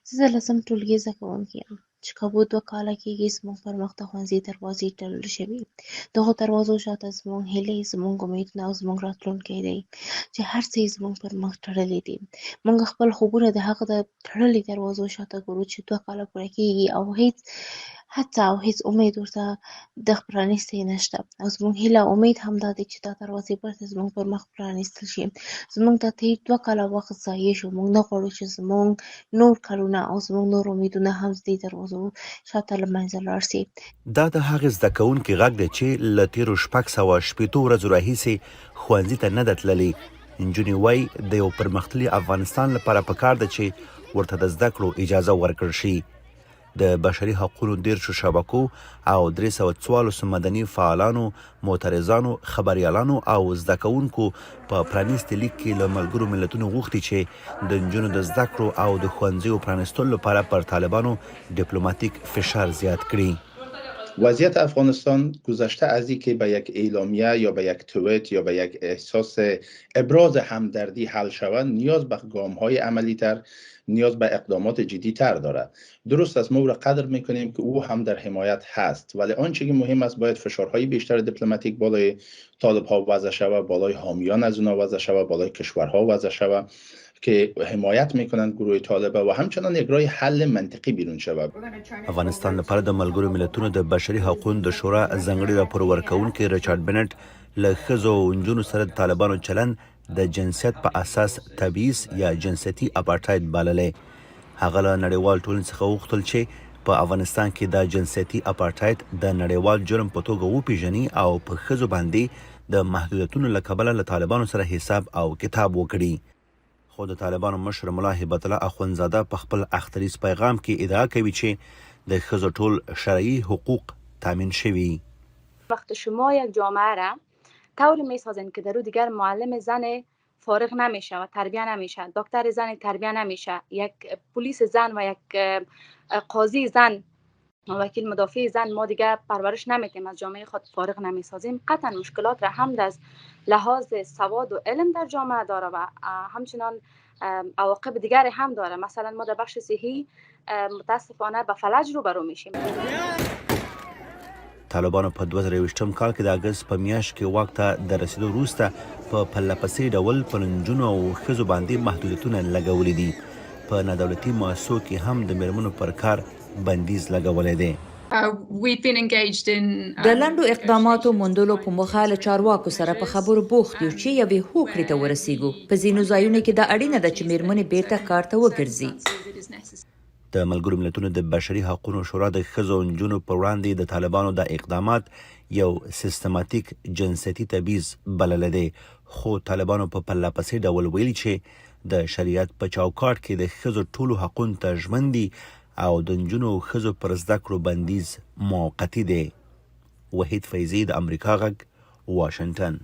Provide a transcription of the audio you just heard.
زه د 10م ټولګي زده کوونکې یم چې کابو 2 کاله کېږي زموږ پر مخ د ښوونځي دروازې تړل شوي. دغو دروازو شاته زموږ هیلې، زموږ امیدونه او زموږ راتلونکی دی چې هر څه یې زموږ پر مخ تړلي دي. موږ خپل خوبونه د هغه د تړلي دروازو شاته ګورو چې 2 کاله پوره کېږي او هیڅ هڅه او هیڅ امید ورته د پرانیستی نشته. او زموږ هیله او امید همدا دی چې دا دروازې بیرته زموږ پر مخ پرانیستل شي. زموږ دا تېر 2 کاله وخت ضایع شو. موږ نه غواړو چې زموږ نور کلونه او زموږ نور امیدونه هم د دې دروازو شاته له منځه لاړ سي. دا د هغې زده کوونکي غږ دی چې له تېرو 660 ورځو راهیسې ښوونځي ته نه ده تللې. نجونې وایي د یو پرمختللي افغانستان لپاره پکار ده چې ورته د زده کړو اجازه ورکړل شي. د بشري حقوقو 13 شبکو او 344 مدني فعالانو، معترضانو، خبريالانو او زده کوونکو په پرانیستي لیک کې له ملګرو ملتونو غوښتي چې د نجونو د زده کړو او د ښوونځیو پرانیستلو لپاره پر طالبانو دیپلماتیک فشار زیات کړي. وضعیت افغانستان گذشته از اینکه به یک اعلامیه یا به یک توییت یا به یک احساس ابراز همدردی حل شود، نیاز به گام‌های عملی‌تر، نیاز به اقدامات جدی‌تر دارد. درست است، ما او را قدر می‌کنیم که او هم در حمایت هست، ولی آنچه که مهم است باید فشارهای بیشتر دیپلماتیک بالای طالب‌ها وضع شود، بالای حامیان از اونها وضع شود، بالای کشورها وضع شود که حمایت میکنند گروه طالبه و همچنان یک راه حل منطقی بیرون شود. افغانستان لپاره د ملګرو ملتونو د بشري حقوقو د شورا ځانګړي راپور ورکوونکي ریچارډ بنټ له ښځو او نجونو سره د طالبانو چلند د جنسیت په اساس تبعیض یا جنسیتي اپارټاید بللی. هغه له نړیوال ټولنې څخه وغوښتل چې په افغانستان کې د جنسیتي اپارټاید د نړیوال جرم په توګه وپیژني او په ښځو باندې د محدودیتونو له کبله له طالبانو سره حساب او کتاب وکړي. خو د طالبانو مشر ملا هبت الله اخوندزاده په خپل اختریز پیغام کې ادعا کوي چې د ښځو ټول شرعي حقوق تامین شوي. وقت شما یک جامعه را طوری میسازین که در او دیگر معلم زن فارغ نمیشه و تربیه نمیشه، دکتر زن تربیه نمیشه، یک پلیس زن و یک قاضی زن و وکیل مدافع زن ما دیگر پرورش نمیتیم، از جامعه خود فارغ نمیسازیم، قطعا مشکلات را هم از لحاظ سواد و علم در جامعه داره و همچنان عواقب دیگری هم داره. مثلا ما در بخش صحی متاسفانه به فلج روبرو میشیم. طالبانو په 2020 کال کې د اگست په میاشت کې واک ته د رسیدو وروسته په پرلهپسې ډول په نجونو او ښځو باندې محدودیتونه لګولي دي. په نادولتي مؤسسو کې هم د میرمنو پر کار بندیز لګولی دی. د لنډو اقداماتو موندلو په موخه له چارواکو سره په خبرو بوخت یو چې یوې هوکړې ته ورسیږو. په ځینو ځایونو کې دا اړینه ده چې میرمنې بیرته کار ته وګرځي. د ملګرو ملتونو د بشري حقوقو شورا د ښځو او نجونو پر وړاندې د طالبانو د اقدامات یو سیستماتیک جنسیتي تبعیض بللی دی. خو طالبانو په پرلهپسې ډول ویلي چې د شریعت په چوکاټ کې د ښځو ټولو حقونو ته ژمن دي او د نجونو او ښځو پر زده کړو بندیز موقتي دی. وحید فیضي، د امریکا غږ، واشنګټن.